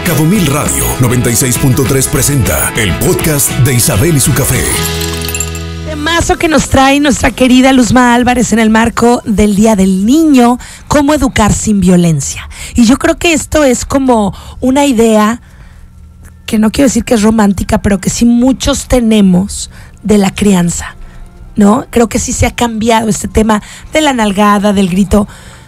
Cabo Mil Radio 96.3 presenta el podcast de Isabel y su café. Temazo que nos trae nuestra querida Luzma Álvarez en el marco del Día del Niño, cómo educar sin violencia. Y yo creo que esto es como una idea que no quiero decir que es romántica, pero que sí muchos tenemos de la crianza, ¿no? Creo que sí se ha cambiado este tema de la nalgada, del grito,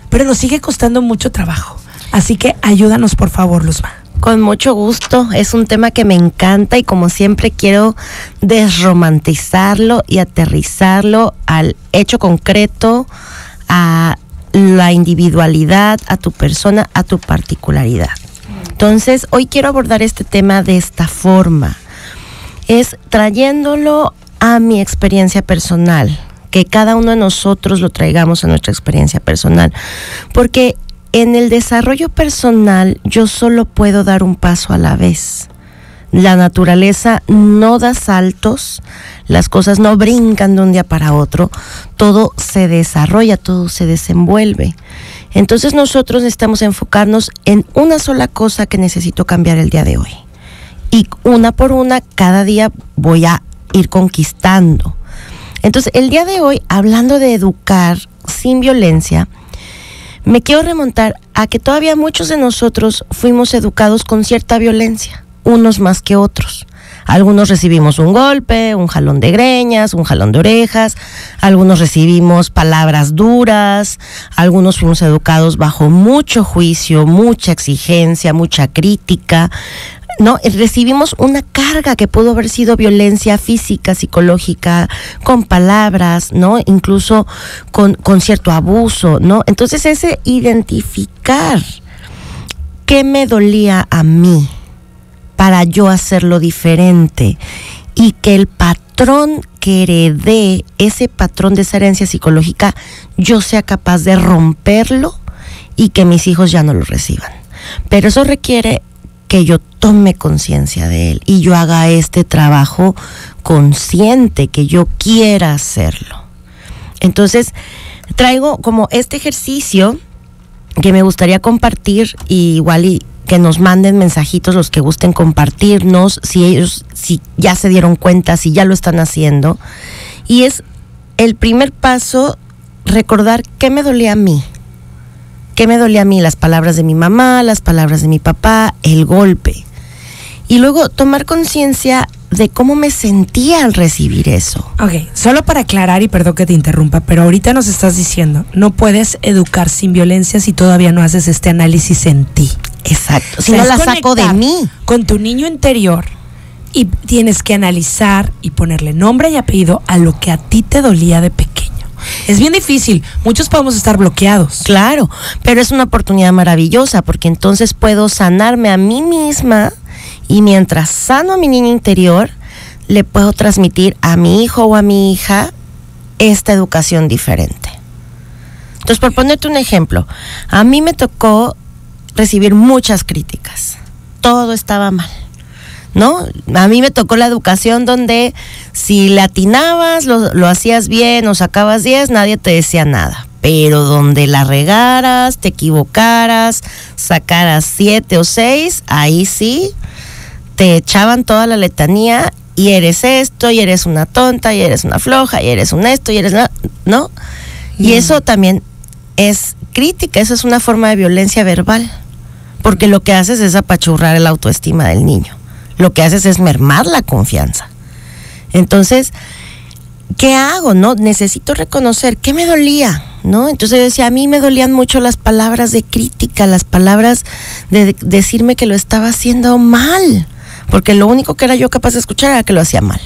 pero nos sigue costando mucho trabajo. Así que ayúdanos, por favor, Luzma. Con mucho gusto, es un tema que me encanta y como siempre quiero desromantizarlo y aterrizarlo al hecho concreto, a la individualidad, a tu persona, a tu particularidad. Entonces, hoy quiero abordar este tema de esta forma, es trayéndolo a mi experiencia personal, que cada uno de nosotros lo traigamos a nuestra experiencia personal, porque en el desarrollo personal yo solo puedo dar un paso a la vez. La naturaleza no da saltos, las cosas no brincan de un día para otro, todo se desarrolla, todo se desenvuelve. Entonces nosotros necesitamos enfocarnos en una sola cosa que necesito cambiar el día de hoy. Y una por una, cada día voy a ir conquistando. Entonces, el día de hoy, hablando de educar sin violencia, me quiero remontar a que todavía muchos de nosotros fuimos educados con cierta violencia, unos más que otros. Algunos recibimos un golpe, un jalón de greñas, un jalón de orejas, algunos recibimos palabras duras, algunos fuimos educados bajo mucho juicio, mucha exigencia, mucha crítica, ¿no? Recibimos una carga que pudo haber sido violencia física, psicológica, con palabras, ¿no? Incluso con cierto abuso, ¿no? Entonces ese identificar qué me dolía a mí para yo hacerlo diferente y que el patrón que heredé, ese patrón de esa herencia psicológica, yo sea capaz de romperlo y que mis hijos ya no lo reciban. Pero eso requiere que yo tome conciencia de él y yo haga este trabajo consciente, que yo quiera hacerlo. Entonces, traigo como este ejercicio que me gustaría compartir, y igual y que nos manden mensajitos los que gusten compartirnos, si ya se dieron cuenta, si ya lo están haciendo. Y es el primer paso, recordar qué me dolía a mí. ¿Qué me dolía a mí? Las palabras de mi mamá, las palabras de mi papá, el golpe. Y luego tomar conciencia de cómo me sentía al recibir eso. Ok, solo para aclarar, y perdón que te interrumpa, pero ahorita nos estás diciendo, no puedes educar sin violencia si todavía no haces este análisis en ti. Exacto, si no la saco de mí. Con tu niño interior, y tienes que analizar y ponerle nombre y apellido a lo que a ti te dolía de pequeño. Es bien difícil, muchos podemos estar bloqueados. Claro, pero es una oportunidad maravillosa porque entonces puedo sanarme a mí misma y mientras sano a mi niño interior, le puedo transmitir a mi hijo o a mi hija esta educación diferente. Entonces, por ponerte un ejemplo, a mí me tocó recibir muchas críticas, todo estaba mal, ¿no? A mí me tocó la educación donde si le atinabas, lo hacías bien o sacabas 10, nadie te decía nada. Pero donde la regaras, te equivocaras, sacaras 7 o 6, ahí sí, te echaban toda la letanía y eres esto, y eres una tonta, y eres una floja, y eres un esto, y eres ¿no? Y eso también es crítica, eso es una forma de violencia verbal, porque lo que haces es apachurrar la autoestima del niño. Lo que haces es mermar la confianza. Entonces, ¿qué hago, no? Necesito reconocer qué me dolía, ¿no? Entonces yo decía, a mí me dolían mucho las palabras de crítica, las palabras de decirme que lo estaba haciendo mal, porque lo único que era yo capaz de escuchar era que lo hacía mal.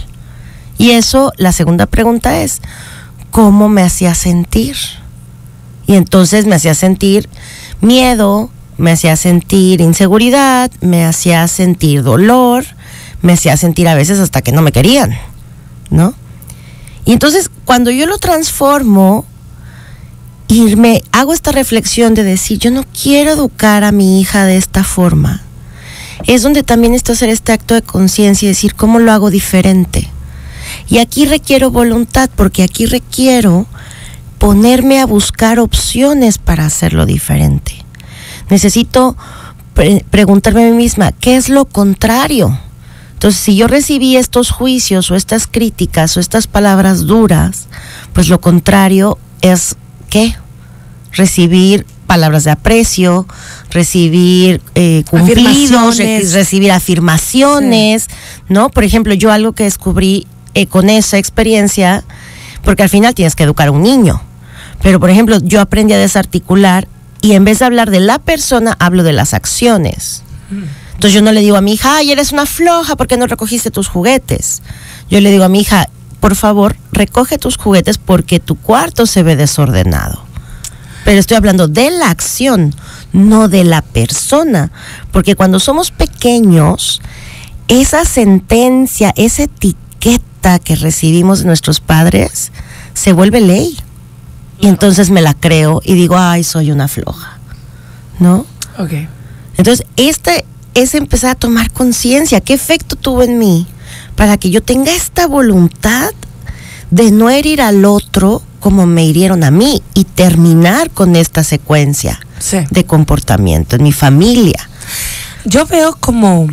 Y eso, la segunda pregunta es, ¿cómo me hacía sentir? Y entonces me hacía sentir miedo, me hacía sentir inseguridad, me hacía sentir dolor, me hacía sentir a veces hasta que no me querían, ¿no? Y entonces cuando yo lo transformo y me hago esta reflexión de decir, yo no quiero educar a mi hija de esta forma, es donde también necesito hacer este acto de conciencia y decir, ¿cómo lo hago diferente? Y aquí requiero voluntad, porque aquí requiero ponerme a buscar opciones para hacerlo diferente. Necesito preguntarme a mí misma, ¿qué es lo contrario? Entonces, si yo recibí estos juicios o estas críticas o estas palabras duras, pues lo contrario es, ¿qué? Recibir palabras de aprecio, recibir cumplidos, recibir afirmaciones, sí. ¿No? Por ejemplo, yo algo que descubrí con esa experiencia, porque al final tienes que educar a un niño, pero por ejemplo, yo aprendí a desarticular y en vez de hablar de la persona, hablo de las acciones. Entonces yo no le digo a mi hija, ay, eres una floja porque no recogiste tus juguetes. Yo le digo a mi hija, por favor, recoge tus juguetes porque tu cuarto se ve desordenado. Pero estoy hablando de la acción, no de la persona. Porque cuando somos pequeños, esa sentencia, esa etiqueta que recibimos de nuestros padres, se vuelve ley. Y entonces me la creo y digo, ay, soy una floja, ¿no? Ok. Entonces, es empezar a tomar conciencia. ¿Qué efecto tuvo en mí para que yo tenga esta voluntad de no herir al otro como me hirieron a mí y terminar con esta secuencia de comportamiento en mi familia? Yo veo como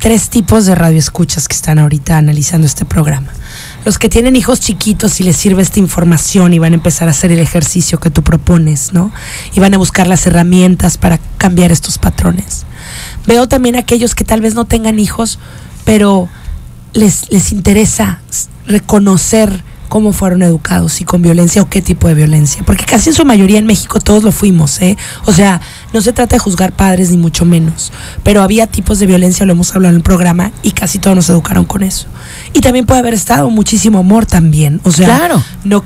3 tipos de radioescuchas que están ahorita analizando este programa. Los que tienen hijos chiquitos y les sirve esta información y van a empezar a hacer el ejercicio que tú propones, ¿no? Y van a buscar las herramientas para cambiar estos patrones. Veo también aquellos que tal vez no tengan hijos, pero les interesa reconocer cómo fueron educados y con violencia o qué tipo de violencia, porque casi en su mayoría en México todos lo fuimos, o sea, no se trata de juzgar padres ni mucho menos, pero había tipos de violencia, lo hemos hablado en el programa, y casi todos nos educaron con eso. Y también puede haber estado muchísimo amor también, o sea, claro. no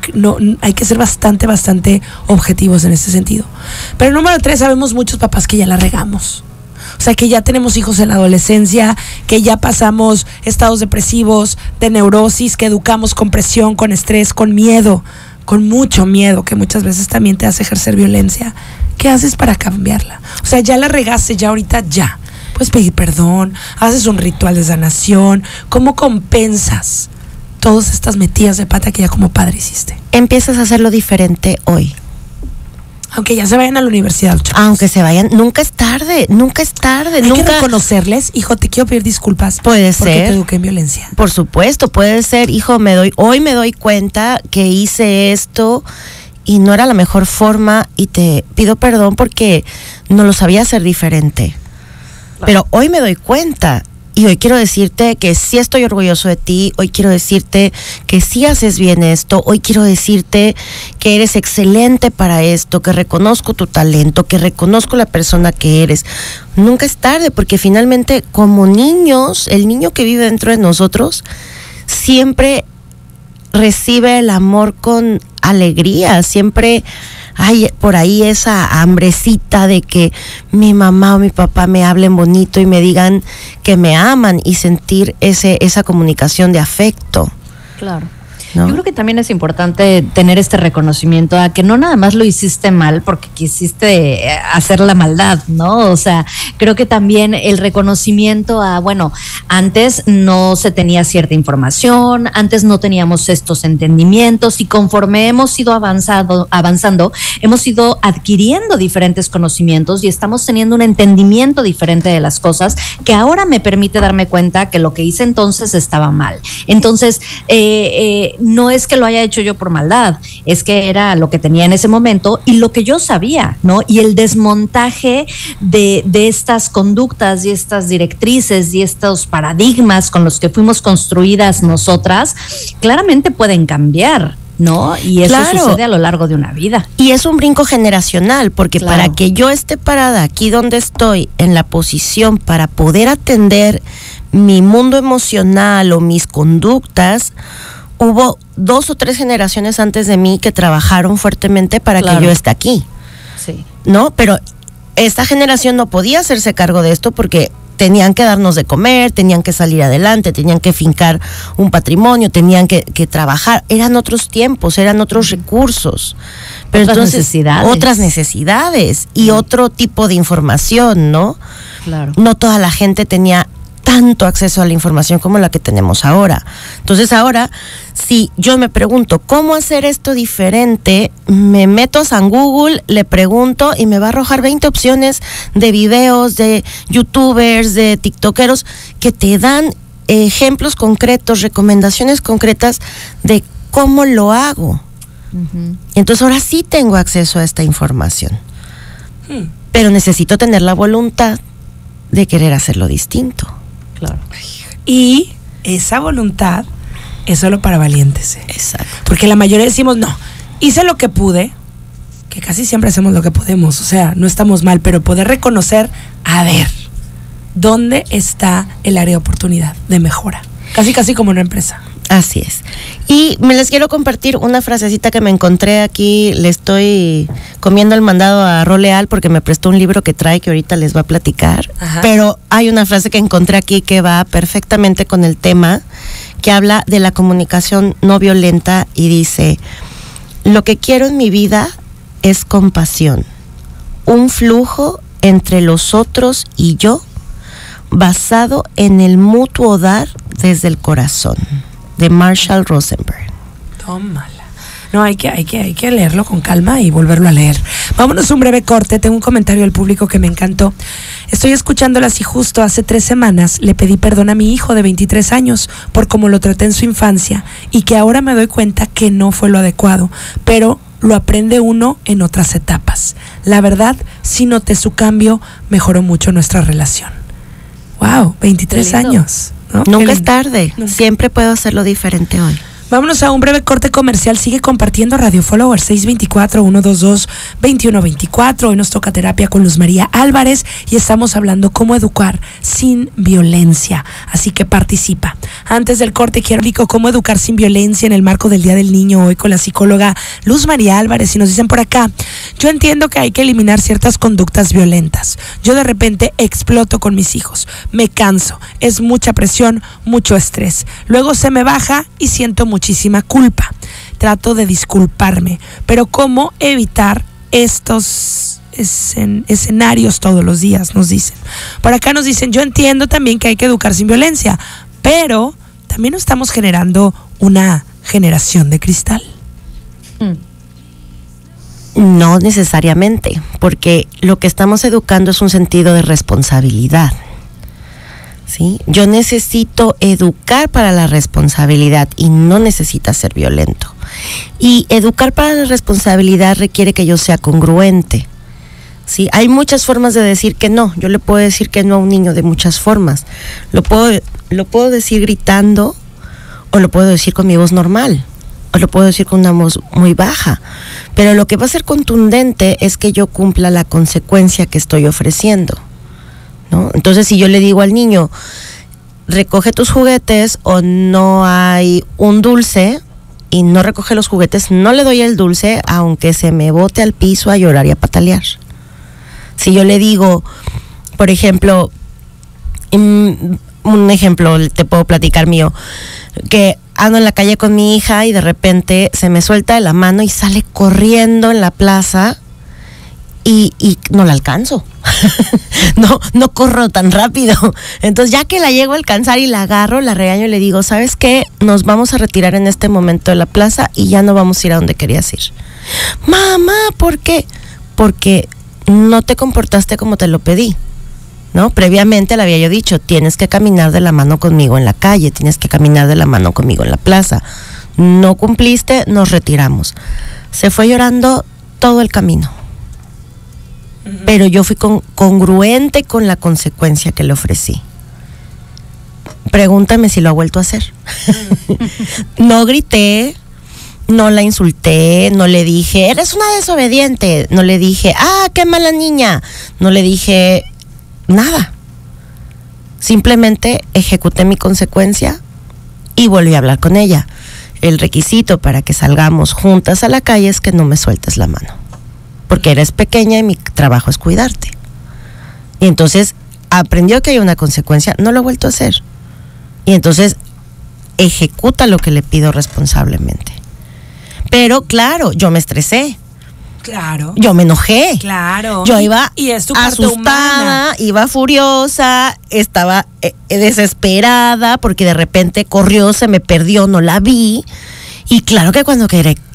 hay que ser bastante objetivos en este sentido. Pero número 3, sabemos muchos papás que ya la regamos. O sea, que ya tenemos hijos en la adolescencia, que ya pasamos estados depresivos, de neurosis, que educamos con presión, con estrés, con miedo, con mucho miedo, que muchas veces también te hace ejercer violencia. ¿Qué haces para cambiarla? O sea, ya la regaste, ya ahorita ya. Puedes pedir perdón, haces un ritual de sanación. ¿Cómo compensas todas estas metidas de pata que ya como padre hiciste? Empiezas a hacerlo diferente hoy. Aunque ya se vayan a la universidad, chavos. Aunque se vayan, nunca es tarde. Hay que reconocerles, hijo, te quiero pedir disculpas. Puede porque ser. Te eduqué en violencia. Por supuesto, puede ser, hijo, hoy me doy cuenta que hice esto y no era la mejor forma y te pido perdón porque no lo sabía hacer diferente. Claro. Pero hoy me doy cuenta. Y hoy quiero decirte que sí estoy orgulloso de ti, hoy quiero decirte que sí haces bien esto, hoy quiero decirte que eres excelente para esto, que reconozco tu talento, que reconozco la persona que eres. Nunca es tarde, porque finalmente como niños, el niño que vive dentro de nosotros siempre recibe el amor con alegría, siempre hay por ahí esa hambrecita de que mi mamá o mi papá me hablen bonito y me digan que me aman y sentir esa comunicación de afecto. Claro. ¿No? Yo creo que también es importante tener este reconocimiento a que no nada más lo hiciste mal porque quisiste hacer la maldad, ¿no? O sea, creo que también el reconocimiento a, bueno, antes no se tenía cierta información, antes no teníamos estos entendimientos y conforme hemos ido avanzando, hemos ido adquiriendo diferentes conocimientos y estamos teniendo un entendimiento diferente de las cosas que ahora me permite darme cuenta que lo que hice entonces estaba mal. Entonces, no es que lo haya hecho yo por maldad, es que era lo que tenía en ese momento y lo que yo sabía, ¿no? Y el desmontaje de estas conductas y estas directrices y estos paradigmas con los que fuimos construidas nosotras, claramente pueden cambiar, ¿no? Y eso sucede a lo largo de una vida. Y es un brinco generacional, porque claro, para que yo esté parada aquí donde estoy, en la posición para poder atender mi mundo emocional o mis conductas, hubo 2 o 3 generaciones antes de mí que trabajaron fuertemente para que yo esté aquí. Sí. ¿No? Pero esta generación no podía hacerse cargo de esto porque tenían que darnos de comer, tenían que salir adelante, tenían que fincar un patrimonio, tenían que trabajar. Eran otros tiempos, eran otros recursos. Pero otras necesidades y otro tipo de información, ¿no? Claro. No toda la gente tenía tanto acceso a la información como la que tenemos ahora. Entonces ahora, si yo me pregunto cómo hacer esto diferente, me meto a San Google, le pregunto y me va a arrojar 20 opciones de videos, de youtubers, de tiktokeros que te dan ejemplos concretos, recomendaciones concretas de cómo lo hago. Entonces ahora sí tengo acceso a esta información. Pero necesito tener la voluntad de querer hacerlo distinto. Claro. Y esa voluntad es solo para valientes. Exacto. Porque la mayoría decimos, no, hice lo que pude, que casi siempre hacemos lo que podemos, o sea, no estamos mal, pero poder reconocer, a ver, ¿dónde está el área de oportunidad, de mejora? Casi como una empresa. Así es. Y me les quiero compartir una frasecita que me encontré aquí. Le estoy comiendo el mandado a Roleal porque me prestó un libro que trae que ahorita les va a platicar. Ajá. Pero hay una frase que encontré aquí que va perfectamente con el tema, que habla de la comunicación no violenta y dice: lo que quiero en mi vida es compasión, un flujo entre los otros y yo, basado en el mutuo dar desde el corazón, de Marshall Rosenberg. Tómala. No, hay que leerlo con calma y volverlo a leer. Vámonos a un breve corte. Tengo un comentario del público que me encantó. Estoy escuchándolas y justo hace 3 semanas le pedí perdón a mi hijo de 23 años por cómo lo traté en su infancia y que ahora me doy cuenta que no fue lo adecuado, pero lo aprende uno en otras etapas. La verdad, si noté su cambio, mejoró mucho nuestra relación. Wow, 23 años. ¿No? Nunca es tarde. Nunca. Siempre puedo hacerlo diferente hoy. Vámonos a un breve corte comercial. Sigue compartiendo Radio Follower 624-122-2124. Hoy nos toca terapia con Luz María Álvarez y estamos hablando cómo educar sin violencia. Así que participa. Antes del corte quiero explicar cómo educar sin violencia en el marco del Día del Niño hoy con la psicóloga Luz María Álvarez. Y nos dicen por acá: yo entiendo que hay que eliminar ciertas conductas violentas. Yo de repente exploto con mis hijos. Me canso. Es mucha presión, mucho estrés. Luego se me baja y siento muchísima culpa. Trato de disculparme, pero ¿cómo evitar estos escenarios todos los días? Nos dicen. Por acá nos dicen: yo entiendo también que hay que educar sin violencia, pero también no estamos generando una generación de cristal. No necesariamente, porque lo que estamos educando es un sentido de responsabilidad. ¿Sí? Yo necesito educar para la responsabilidad y no necesita ser violento. Y educar para la responsabilidad requiere que yo sea congruente. ¿Sí? Hay muchas formas de decir que no. Yo le puedo decir que no a un niño de muchas formas. Lo puedo decir gritando, o lo puedo decir con mi voz normal, o lo puedo decir con una voz muy baja. Pero lo que va a ser contundente es que yo cumpla la consecuencia que estoy ofreciendo, ¿no? Entonces, si yo le digo al niño: recoge tus juguetes, o no hay un dulce, y no recoge los juguetes, no le doy el dulce, aunque se me bote al piso a llorar y a patalear. Si yo le digo, por ejemplo, un ejemplo te puedo platicar mío, que ando en la calle con mi hija y de repente se me suelta de la mano y sale corriendo en la plaza, y no la alcanzo. no corro tan rápido. Entonces, ya que la llego a alcanzar y la agarro, la regaño y le digo: ¿sabes qué? Nos vamos a retirar en este momento de la plaza y ya no vamos a ir a donde querías ir. Mamá, ¿por qué? Porque no te comportaste como te lo pedí, ¿no? Previamente le había yo dicho: tienes que caminar de la mano conmigo en la calle, tienes que caminar de la mano conmigo en la plaza. No cumpliste, nos retiramos. Se fue llorando todo el camino. Pero yo fui congruente con la consecuencia que le ofrecí. Pregúntame si lo ha vuelto a hacer. No grité, no la insulté, no le dije: eres una desobediente, no le dije: qué mala niña, no le dije nada. Simplemente ejecuté mi consecuencia y volví a hablar con ella. El requisito para que salgamos juntas a la calle es que no me sueltes la mano, porque eres pequeña y mi trabajo es cuidarte. Y entonces aprendió que hay una consecuencia, no lo ha vuelto a hacer. Y entonces ejecuta lo que le pido responsablemente. Pero claro, yo me estresé. Claro. Yo me enojé. Claro. Yo iba y es tu parte asustada, humana. iba furiosa, estaba desesperada porque de repente corrió, se me perdió, no la vi. Y claro que cuando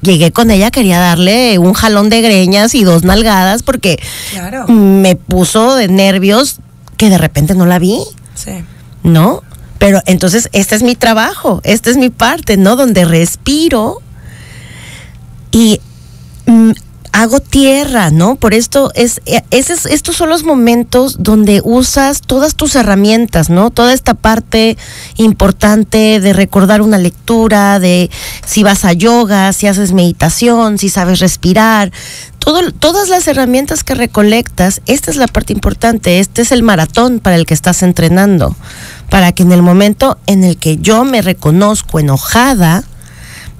llegué con ella quería darle un jalón de greñas y 2 nalgadas porque Claro. me puso de nervios que de repente no la vi, Sí. ¿no? Pero entonces este es mi trabajo, esta es mi parte, ¿no? Donde respiro y hago tierra, ¿no? Por esto estos son los momentos donde usas todas tus herramientas, ¿no? Toda esta parte importante de recordar una lectura, de si vas a yoga, si haces meditación, si sabes respirar, todas las herramientas que recolectas, esta es la parte importante, este es el maratón para el que estás entrenando, para que en el momento en el que yo me reconozco enojada,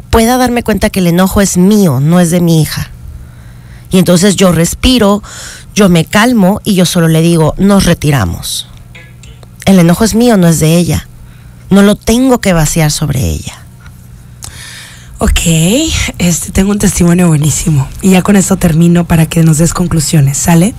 pueda darme cuenta que el enojo es mío, no es de mi hija. Y entonces yo respiro, yo me calmo y yo solo le digo, nos retiramos. El enojo es mío, no es de ella. No lo tengo que vaciar sobre ella. Ok, tengo un testimonio buenísimo. Y ya con esto termino para que nos des conclusiones, ¿sale?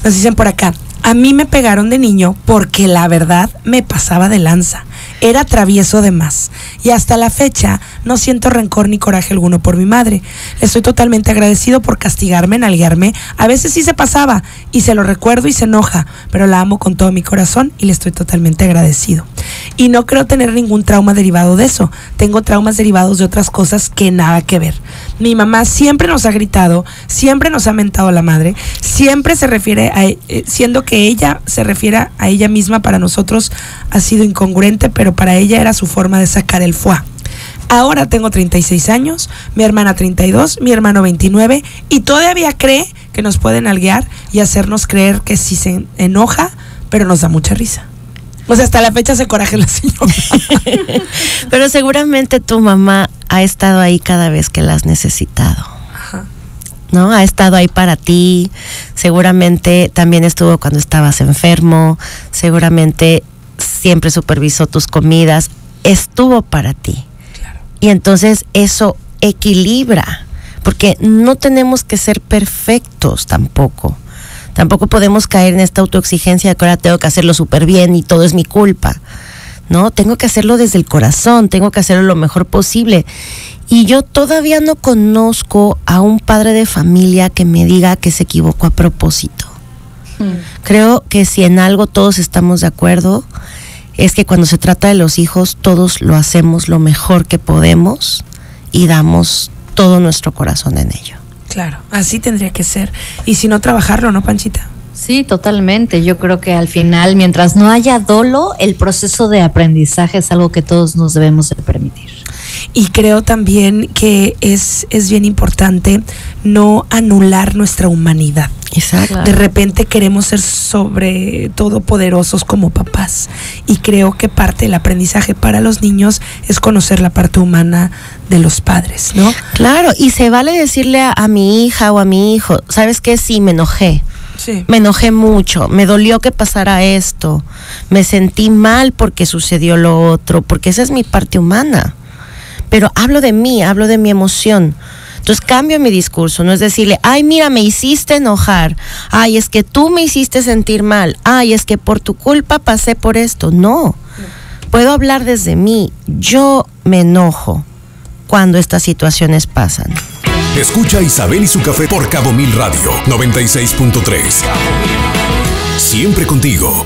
Nos dicen por acá, a mí me pegaron de niño porque la verdad me pasaba de lanza. Era travieso de más. Y hasta la fecha no siento rencor ni coraje alguno por mi madre. Le estoy totalmente agradecido por castigarme, nalguearme. A veces sí se pasaba y se lo recuerdo y se enoja, pero la amo con todo mi corazón y le estoy totalmente agradecido. Y no creo tener ningún trauma derivado de eso. Tengo traumas derivados de otras cosas que nada que ver. Mi mamá siempre nos ha gritado, siempre nos ha mentado a la madre, siempre se refiere a siendo que ella se refiere a ella misma, para nosotros ha sido incongruente, pero para ella era su forma de sacar el fuá. Ahora tengo 36 años, mi hermana 32, mi hermano 29 y todavía cree que nos pueden nalguear y hacernos creer que sí se enoja, pero nos da mucha risa. O sea, hasta la fecha se coraje la señora. Pero seguramente tu mamá ha estado ahí cada vez que la has necesitado. Ajá. ¿No? Ha estado ahí para ti, seguramente también estuvo cuando estabas enfermo, seguramente siempre supervisó tus comidas, estuvo para ti. Claro. Y entonces eso equilibra, porque no tenemos que ser perfectos tampoco. Tampoco podemos caer en esta autoexigencia de que ahora tengo que hacerlo súper bien y todo es mi culpa. No, tengo que hacerlo desde el corazón, tengo que hacerlo lo mejor posible. Y yo todavía no conozco a un padre de familia que me diga que se equivocó a propósito. Creo que si en algo todos estamos de acuerdo, es que cuando se trata de los hijos, todos lo hacemos lo mejor que podemos y damos todo nuestro corazón en ello. Claro, así tendría que ser. Y si no, trabajarlo, ¿no, Panchita? Sí, totalmente. Yo creo que al final, mientras no haya dolo, el proceso de aprendizaje es algo que todos nos debemos de permitir. Y creo también que es bien importante no anular nuestra humanidad. Exacto. Claro. De repente queremos ser sobre todo poderosos como papás. Y creo que parte del aprendizaje para los niños es conocer la parte humana de los padres, ¿no? Claro, y se vale decirle a mi hija o a mi hijo, ¿sabes qué? Sí, me enojé. Sí. Me enojé mucho, me dolió que pasara esto, me sentí mal porque sucedió lo otro, porque esa es mi parte humana. Pero hablo de mí, hablo de mi emoción. Entonces cambio mi discurso, no es decirle, ay, mira, me hiciste enojar, ay, es que tú me hiciste sentir mal, ay, es que por tu culpa pasé por esto. No, puedo hablar desde mí, yo me enojo cuando estas situaciones pasan. Escucha a Isabel y su café por Cabo Mil Radio 96.3. Siempre contigo.